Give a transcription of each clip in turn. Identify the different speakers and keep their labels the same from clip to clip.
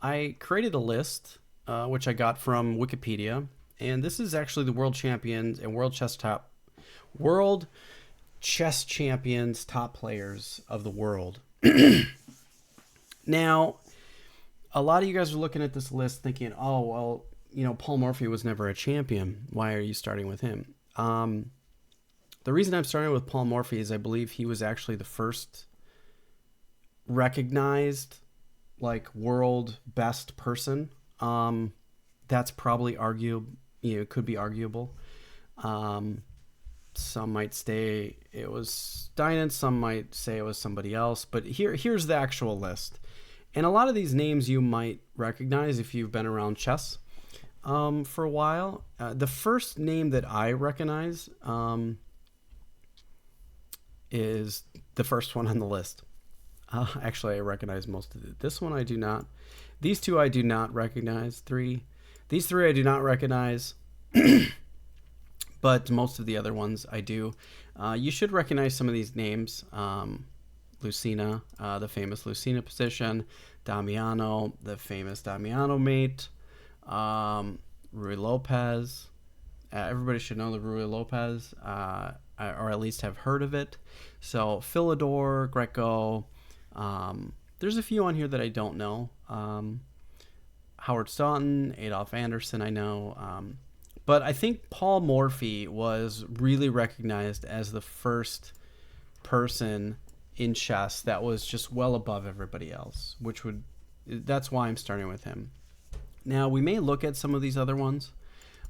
Speaker 1: I created a list, which I got from Wikipedia, and this is actually the world champions and world chess champions top players of the world. Now, a lot of you guys are looking at this list thinking, oh, well, Paul Morphy was never a champion. Why are you starting with him? The reason I'm starting with Paul Morphy is I believe he was actually the first recognized world best person. That's probably arguable. Could be arguable. Some might say it was Steinen. Some might say it was somebody else. But here's the actual list. And a lot of these names you might recognize if you've been around chess for a while. The first name that I recognize is the first one on the list. Actually, I recognize most of it. This one I do not. These two I do not recognize. These three I do not recognize. But most of the other ones I do. You should recognize some of these names. Lucina, the famous Lucina position. Damiano, the famous Damiano mate. Ruy Lopez. Everybody should know the Ruy Lopez, or at least have heard of it. So Philidor, Greco. There's a few on here that I don't know. Howard Staunton, Adolf Anderson, I know. But I think Paul Morphy was really recognized as the first person in chess that was just well above everybody else, that's why I'm starting with him. Now, we may look at some of these other ones,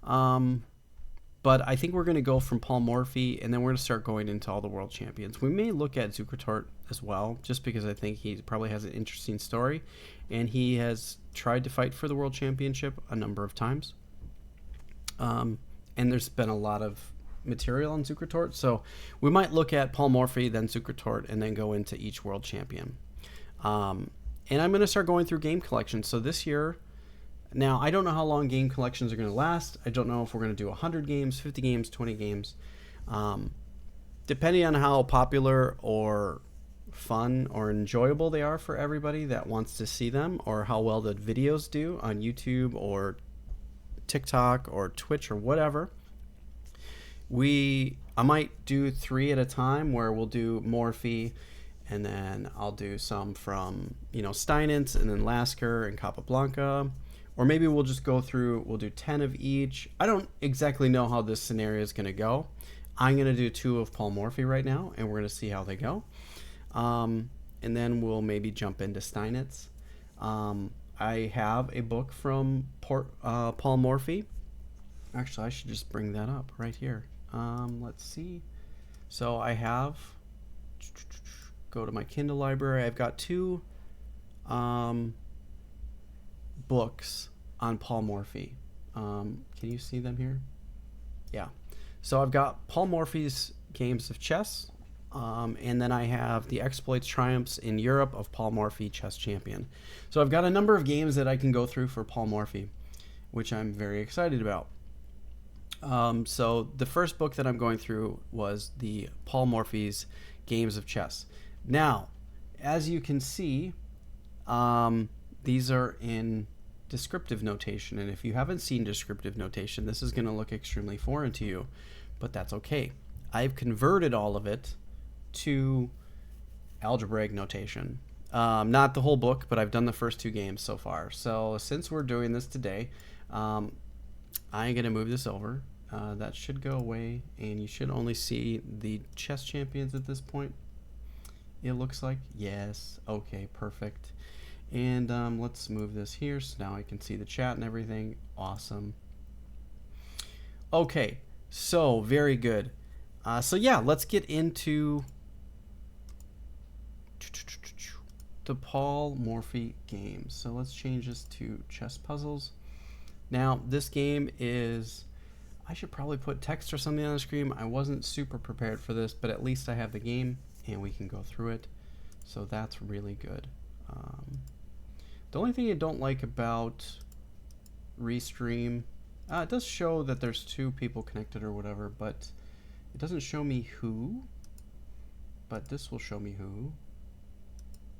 Speaker 1: but I think we're going to go from Paul Morphy, and then we're going to start going into all the world champions. We may look at Zukor as well, just because I think he probably has an interesting story, and he has tried to fight for the world championship a number of times. And there's been a lot of material on Zukor, so we might look at Paul Morphy, then Zukor, and then go into each world champion. And I'm going to start going through game collections. So this year, now I don't know how long game collections are going to last. I don't know if we're going to do 100 games, 50 games, 20 games. Depending on how popular or fun or enjoyable they are for everybody that wants to see them, or how well the videos do on YouTube or TikTok or Twitch or whatever. I might do 3 at a time, where we'll do Morphy, and then I'll do some from Steinitz, and then Lasker and Capablanca, or maybe we'll just go through. We'll do 10 of each. I don't exactly know how this scenario is going to go. I'm going to do 2 of Paul Morphy right now, and we're going to see how they go, and then we'll maybe jump into Steinitz. I have a book from Paul Morphy. Actually, I should just bring that up right here. Let's see. So I have, go to my Kindle library. I've got 2 books on Paul Morphy. Can you see them here? Yeah. So I've got Paul Morphy's Games of Chess, and then I have the Exploits Triumphs in Europe of Paul Morphy, Chess Champion. So I've got a number of games that I can go through for Paul Morphy, which I'm very excited about. So the first book that I'm going through was the Paul Morphy's Games of Chess. Now, as you can see, these are in descriptive notation, and if you haven't seen descriptive notation, this is going to look extremely foreign to you, but that's okay. I've converted all of it to algebraic notation. Not the whole book, but I've done the first 2 games so far. So since we're doing this today, I'm going to move this over. That should go away, and you should only see the chess champions at this point. It looks like. Yes. Okay, perfect. And let's move this here so now I can see the chat and everything. Awesome. Okay, so very good. So yeah, let's get into the Paul Morphy games. So let's change this to chess puzzles. Now, this game is, I should probably put text or something on the screen. I wasn't super prepared for this, but at least I have the game and we can go through it. So that's really good. The only thing I don't like about Restream, it does show that there's 2 people connected or whatever, but it doesn't show me who. but this will show me who.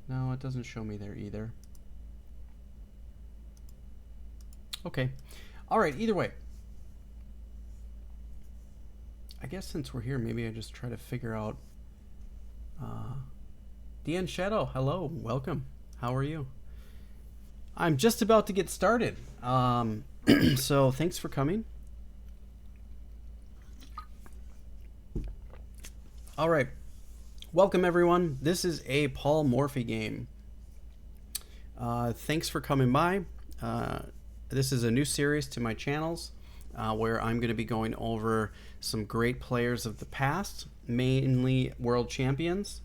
Speaker 1: No, it doesn't show me there either. Okay. All right, either way. I guess since we're here, maybe I just try to figure out... DN Shadow, hello, welcome. How are you? I'm just about to get started. So thanks for coming. All right. Welcome, everyone. This is a Paul Morphy game. Thanks for coming by. This is a new series to my channels where I'm going to be going over some great players of the past, mainly world champions.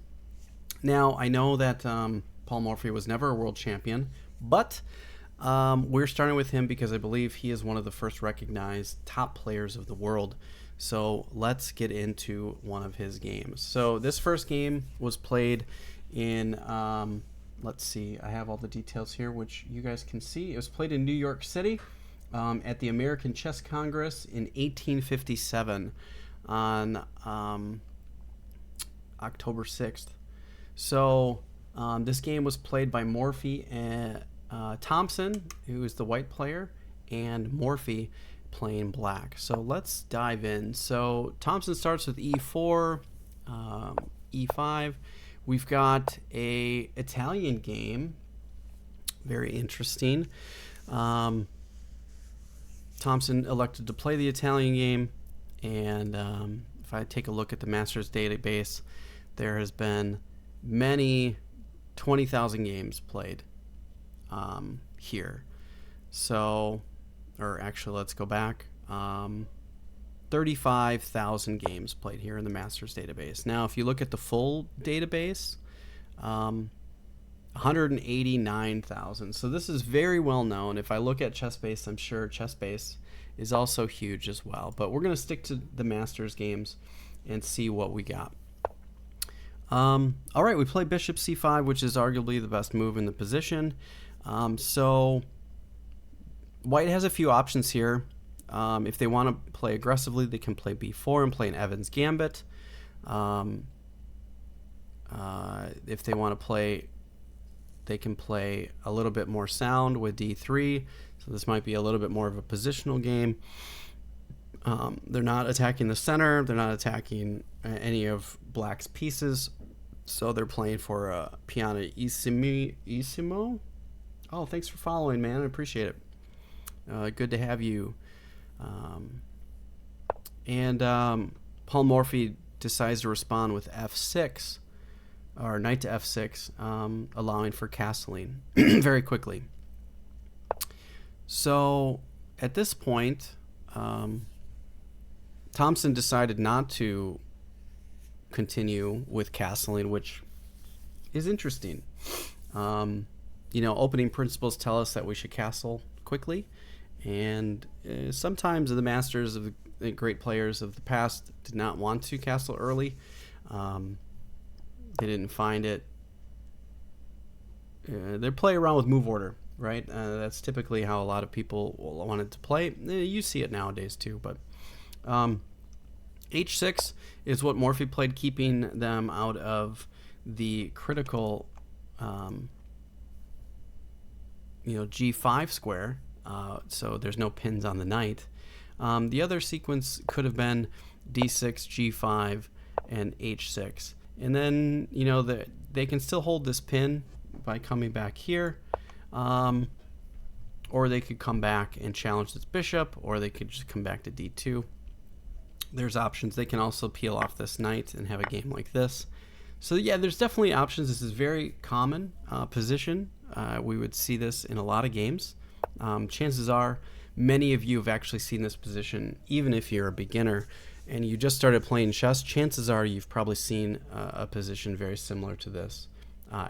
Speaker 1: Now, I know that Paul Morphy was never a world champion, but we're starting with him because I believe he is one of the first recognized top players of the world. So let's get into one of his games. So this first game was played in, let's see, I have all the details here, which you guys can see. It was played in New York City at the American Chess Congress in 1857 on October 6th. So this game was played by Morphy and Thompson, who is the white player, and Morphy playing black. So let's dive in. So Thompson starts with e4, e5. We've got a Italian game, very interesting. Thompson elected to play the Italian game, and if I take a look at the Masters database, there has been many 20,000 games played here. So, or actually, let's go back. 35,000 games played here in the Masters database. Now, if you look at the full database, 189,000. So this is very well known. If I look at ChessBase, I'm sure ChessBase is also huge as well. But we're going to stick to the Masters games and see what we got. All right, we play Bishop c5, which is arguably the best move in the position. So White has a few options here. If they want to play aggressively, they can play b4 and play an Evans Gambit. If they want to play, they can play a little bit more sound with d3. So this might be a little bit more of a positional game. They're not attacking the center. They're not attacking any of Black's pieces. So they're playing for a pianissimo. Oh, thanks for following, man. I appreciate it. Good to have you. Paul Morphy decides to respond with f6, or knight to f6, allowing for castling very quickly. So at this point, Thompson decided not to continue with castling, which is interesting. You know, opening principles tell us that we should castle quickly, and sometimes the masters of the great players of the past did not want to castle early. They didn't find it. They play around with move order, right? That's typically how a lot of people wanted to play. You see it nowadays too, but h6 is what Morphy played, keeping them out of the critical g5 square, so there's no pins on the knight. The other sequence could have been d6, g5, and h6, and then they can still hold this pin by coming back here, or they could come back and challenge this bishop, or they could just come back to d2. There's options. They can also peel off this knight and have a game like this. So yeah, there's definitely options. This is very common position. We would see this in a lot of games. Chances are many of you have actually seen this position, even if you're a beginner and you just started playing chess. Chances are you've probably seen a position very similar to this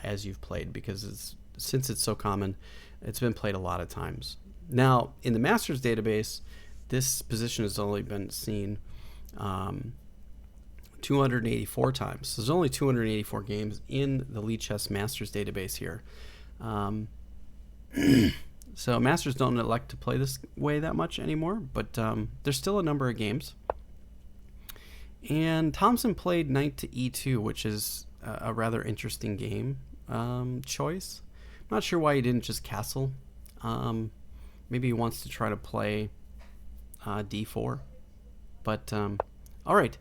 Speaker 1: as you've played, because since it's so common, it's been played a lot of times. Now, in the Masters database, this position has only been seen 284 times. So there's only 284 games in the Lead Chess Masters database here. So Masters don't elect to play this way that much anymore, but there's still a number of games. And Thompson played knight to e2, which is a rather interesting game choice. I'm not sure why he didn't just castle. Maybe he wants to try to play d4. But, all right.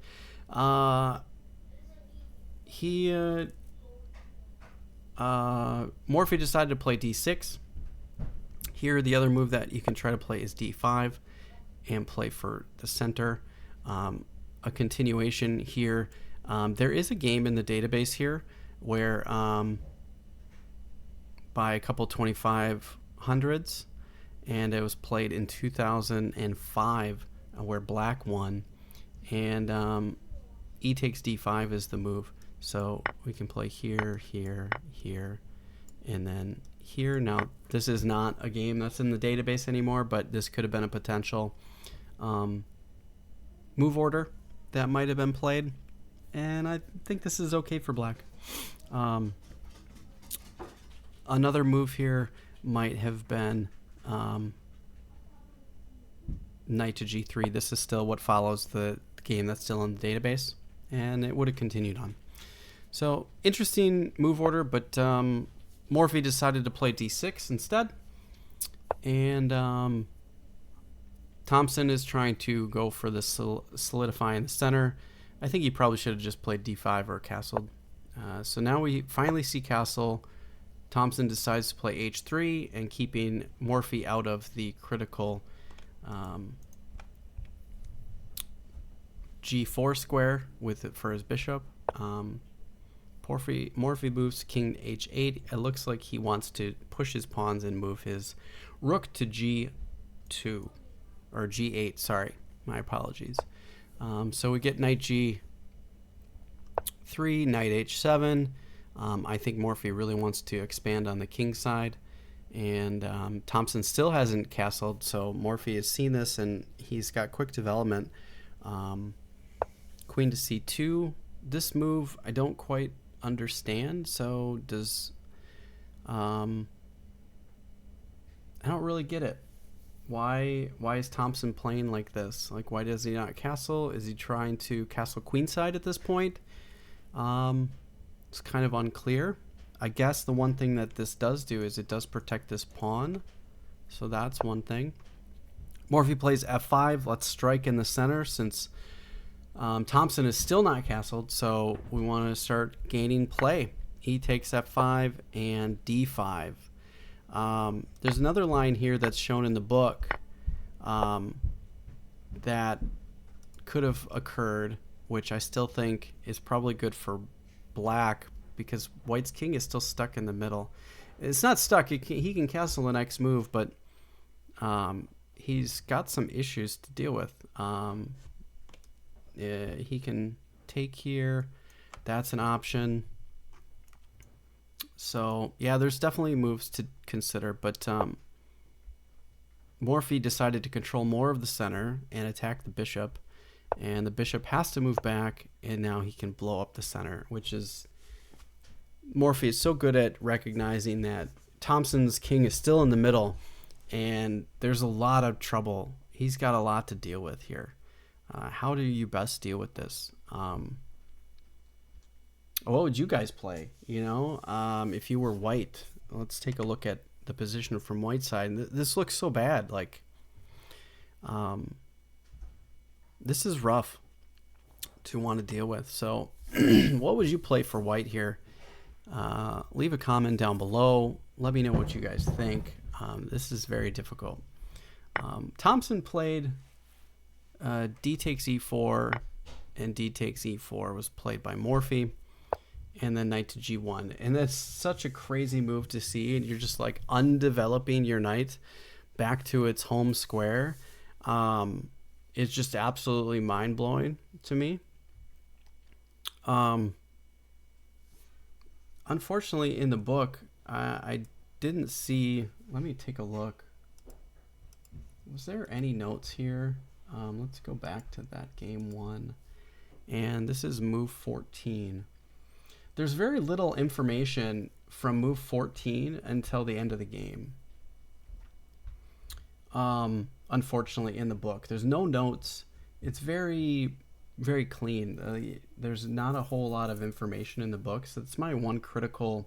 Speaker 1: Morphy decided to play d6. Here, the other move that you can try to play is d5 and play for the center. A continuation here. There is a game in the database here where by a couple 2500s, and it was played in 2005 where black won, and e takes d5 is the move. So we can play here, here, here, and then here. Now, this is not a game that's in the database anymore, but this could have been a potential move order that might have been played, and I think this is okay for black. Another move here might have been knight to g3. This is still what follows the game that's still in the database, and it would have continued on. So interesting move order, but Morphy decided to play d6 instead, and Thompson is trying to go for the solidify in the center. I think he probably should have just played d5 or castled. So now we finally see castle. Thompson decides to play h3 and keeping Morphy out of the critical g4 square with it for his bishop. Morphy moves king h8. It looks like he wants to push his pawns and move his rook to g2 or g8. Sorry, my apologies. So we get knight g3, knight h7. I think Morphy really wants to expand on the king side, and Thompson still hasn't castled, so Morphy has seen this and he's got quick development. Queen to c2. This move I don't quite understand. So does I don't really get it. Why is Thompson playing like this? Like, why does he not castle? Is he trying to castle queenside at this point? It's kind of unclear. I guess the one thing that this does do is it does protect this pawn. So that's one thing. Morphy plays f5. Let's strike in the center since Thompson is still not castled. So we want to start gaining play. He takes f5 and d5. There's another line here that's shown in the book that could have occurred, which I still think is probably good for black because white's king is still stuck in the middle. It's not stuck. He can castle the next move, but he's got some issues to deal with. He can take here. That's an option. So, yeah, there's definitely moves to consider, but Morphy decided to control more of the center and attack the bishop, and the bishop has to move back, and now he can blow up the center, which is... Morphy is so good at recognizing that Thompson's king is still in the middle, and there's a lot of trouble. He's got a lot to deal with here. How do you best deal with this? What would you guys play? If you were white, let's take a look at the position from white side. This looks so bad. Like, this is rough to want to deal with. So, what would you play for white here? Leave a comment down below. Let me know what you guys think. This is very difficult. Thompson played d takes e4, and d takes e4 was played by Morphy, and then knight to g1. And that's such a crazy move to see, and you're just like undeveloping your knight back to its home square. It's just absolutely mind-blowing to me. Unfortunately, in the book, I didn't see... Let me take a look. Was there any notes here? Let's go back to that game one. And this is move 14. There's very little information from move 14 until the end of the game. Unfortunately, in the book. There's no notes. It's very very clean. There's not a whole lot of information in the book, so that's my one criticism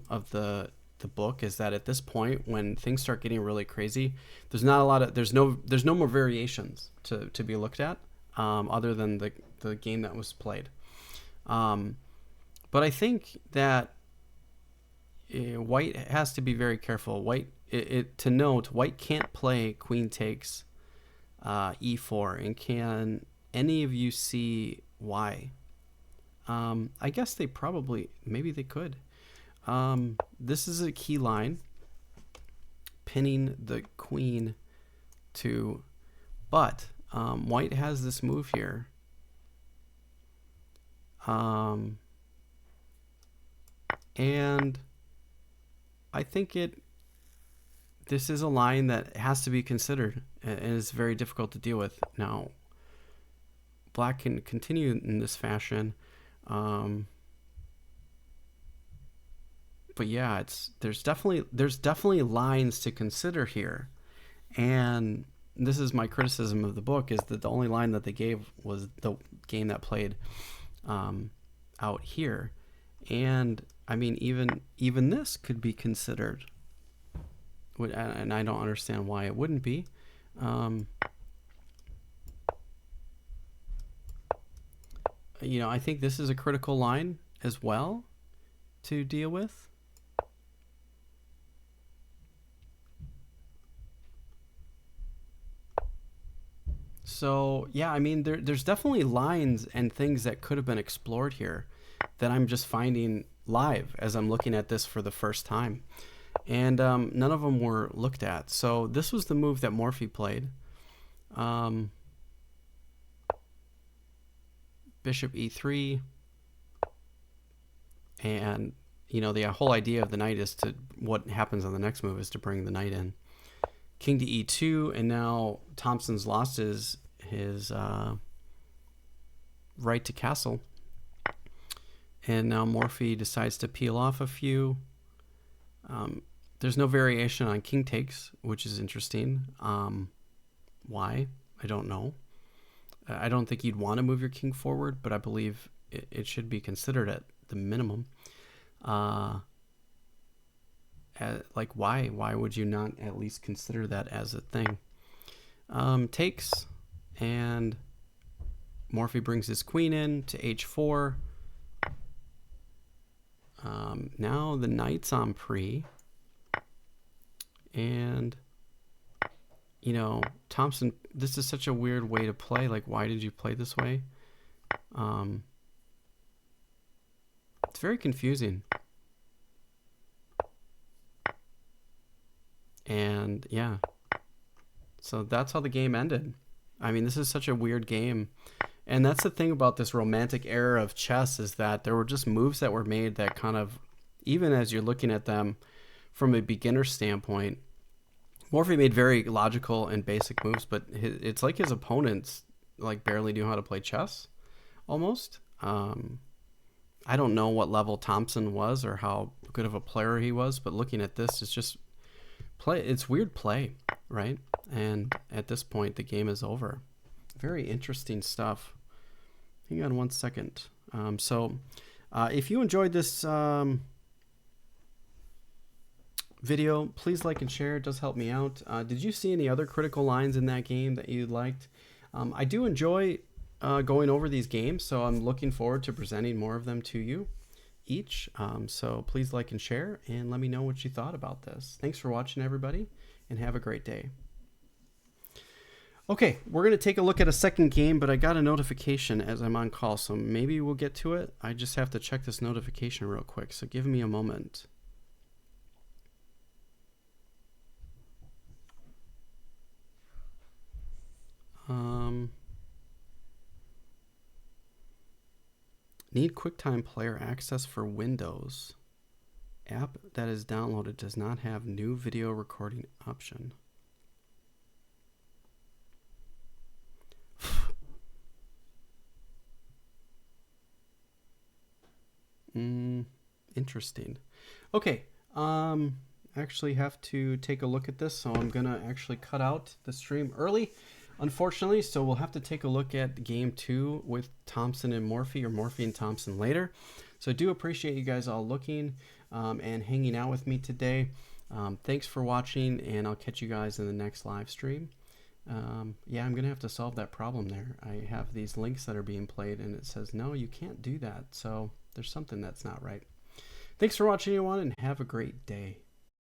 Speaker 1: of the book, is that at this point, when things start getting really crazy, there's not a lot of there's no more variations to be looked at, other than the game that was played. But I think that White has to be very careful. To note, White can't play queen takes e4, and can any of you see why? I guess maybe they could. This is a key line, pinning the queen to, but White has this move here. And I think this is a line that has to be considered and is very difficult to deal with. Now, Black can continue in this fashion. But yeah, there's definitely lines to consider here. And this is my criticism of the book, is that the only line that they gave was the game that played out here. And I mean, even this could be considered, and I don't understand why it wouldn't be. I think this is a critical line as well to deal with. So yeah, I mean, there's definitely lines and things that could have been explored here that I'm just finding live as I'm looking at this for the first time. And none of them were looked at. So this was the move that Morphy played. Bishop e3. And, the whole idea of the knight is what happens on the next move is to bring the knight in. King to e2, and now Thompson's lost his right to castle. And now Morphy decides to peel off a few. There's no variation on king takes, which is interesting. Why? I don't know. I don't think you'd want to move your king forward, but I believe it should be considered at the minimum. Like, why? Why would you not at least consider that as a thing? Takes, and Morphy brings his queen in to h4. Now the knight's on pre, and Thompson, this is such a weird way to play. Like, why did you play this way? It's very confusing. And yeah, so that's how the game ended. I mean, this is such a weird game. And that's the thing about this romantic era of chess, is that there were just moves that were made that kind of, even as you're looking at them from a beginner standpoint, Morphy made very logical and basic moves, but it's like his opponents like barely knew how to play chess, almost. I don't know what level Thompson was or how good of a player he was, but looking at this, it's just it's weird play, right? And at this point, the game is over. Very interesting stuff. Hang on one second. If you enjoyed this video, please like and share. It does help me out. Did you see any other critical lines in that game that you liked? I do enjoy going over these games, so I'm looking forward to presenting more of them to you each. So please like and share, and let me know what you thought about this. Thanks for watching, everybody, and have a great day. Okay, we're going to take a look at a second game, but I got a notification as I'm on call, so maybe we'll get to it. I just have to check this notification real quick, so give me a moment. Need QuickTime Player access for Windows. App that is downloaded does not have new video recording option. Interesting. Okay, actually have to take a look at this, so I'm gonna actually cut out the stream early. unfortunately. So we'll have to take a look at game 2 with Thompson and Morphy, or Morphy and Thompson later. So I do appreciate you guys all looking and hanging out with me today. Thanks for watching, and I'll catch you guys in the next live stream. Yeah, I'm going to have to solve that problem there. I have these links that are being played, and it says, no, you can't do that. So there's something that's not right. Thanks for watching, everyone, and have a great day.